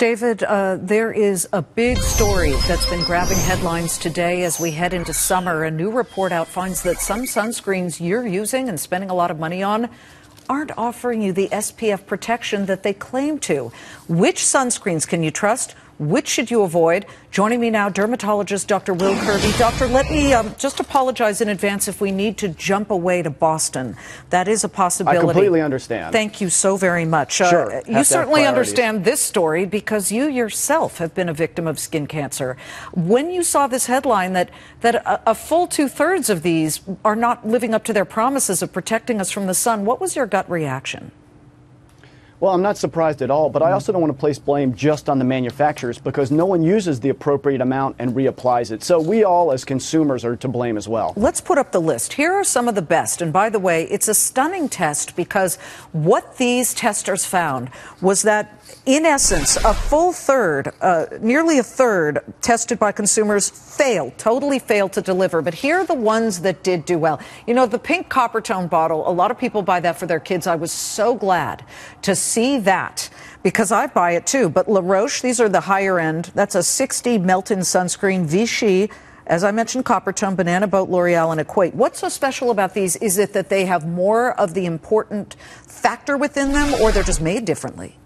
David, there is a big story that's been grabbing headlines today as we head into summer. A new report out finds that some sunscreens you're using and spending a lot of money on aren't offering you the SPF protection that they claim to. Which sunscreens can you trust? Which should you avoid? Joining me now, Dermatologist Dr. Will Kirby. Doctor, let me just apologize in advance if we need to jump away to Boston. That is a possibility. I completely understand. Thank you so very much. Sure. You certainly understand this story because you yourself have been a victim of skin cancer. When you saw this headline that a full 2/3 of these are not living up to their promises of protecting us from the sun, what was your gut reaction? Well, I'm not surprised at all, but I also don't want to place blame just on the manufacturers because no one uses the appropriate amount and reapplies it. So we all as consumers are to blame as well. Let's put up the list. Here are some of the best. And by the way, it's a stunning test because what these testers found was that in essence, a full third, nearly a third tested by consumers totally failed to deliver. But here are the ones that did do well. You know, the pink copper tone bottle, a lot of people buy that for their kids. I was so glad to see that because I buy it too. But La Roche, these are the higher end. That's a 60 melt-in sunscreen. Vichy, as I mentioned, copper tone, Banana Boat, L'Oreal, and Equate. What's so special about these? Is it that they have more of the important factor within them or they're just made differently?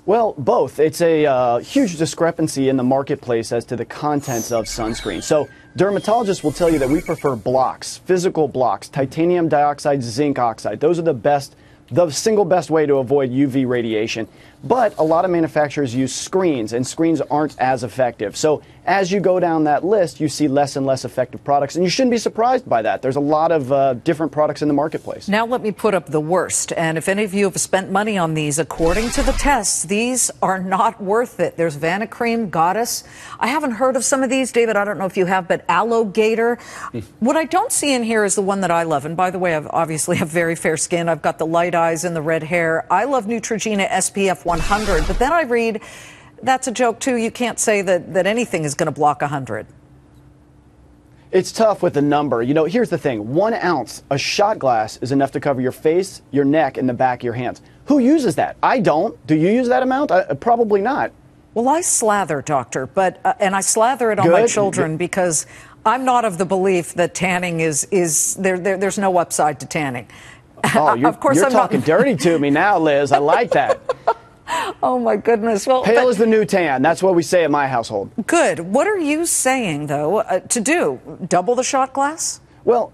Well, both. It's a huge discrepancy in the marketplace as to the contents of sunscreen. So dermatologists will tell you that we prefer blocks, physical blocks, titanium dioxide, zinc oxide. Those are the single best way to avoid UV radiation. But a lot of manufacturers use screens, and screens aren't as effective. So as you go down that list, you see less and less effective products, and you shouldn't be surprised by that. There's a lot of different products in the marketplace. Now let me put up the worst, and if any of you have spent money on these, according to the tests, these are not worth it. There's Vanicream, Goddess. I haven't heard of some of these, David. I don't know if you have, but Alligator. What I don't see in here is the one that I love, and by the way, I obviously have very fair skin. I've got the light eyes and the red hair. I love Neutrogena SPF 100, but then I read that's a joke too. You can't say that anything is going to block 100. It's tough with the number. You know, here's the thing. 1 ounce, a shot glass, is enough to cover your face, your neck, and the back of your hands. Who uses that? I don't. Do you use that amount? Probably not. Well, I slather, doctor, but and I slather it on my children because I'm not of the belief that tanning is there's no upside to tanning. Oh, you're talking dirty to me now, Liz. I like that. Oh, my goodness. Well, pale is the new tan. That's what we say in my household. Good. What are you saying, though, to do? Double the shot glass? Well,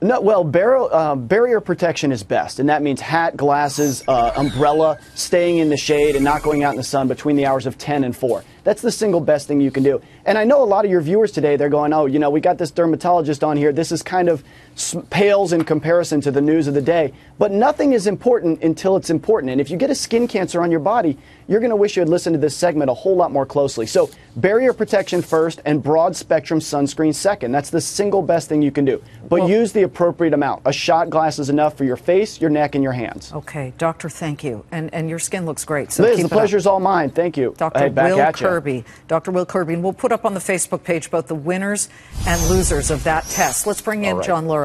no. Well, barrier protection is best, and that means hat, glasses, umbrella, staying in the shade and not going out in the sun between the hours of 10 and 4. That's the single best thing you can do. And I know a lot of your viewers today, they're going, oh, you know, we got this dermatologist on here. This is kind of pales in comparison to the news of the day. But nothing is important until it's important. And if you get a skin cancer on your body, you're going to wish you had listened to this segment a whole lot more closely. So barrier protection first and broad spectrum sunscreen second. That's the single best thing you can do. But use the appropriate amount. A shot glass is enough for your face, your neck, and your hands. Okay, doctor, thank you. And your skin looks great. So Liz, the pleasure's all mine. Thank you. Dr. Will Kirby. Dr. Will Kirby. And we'll put up on the Facebook page both the winners and losers of that test. Let's bring in John Laura.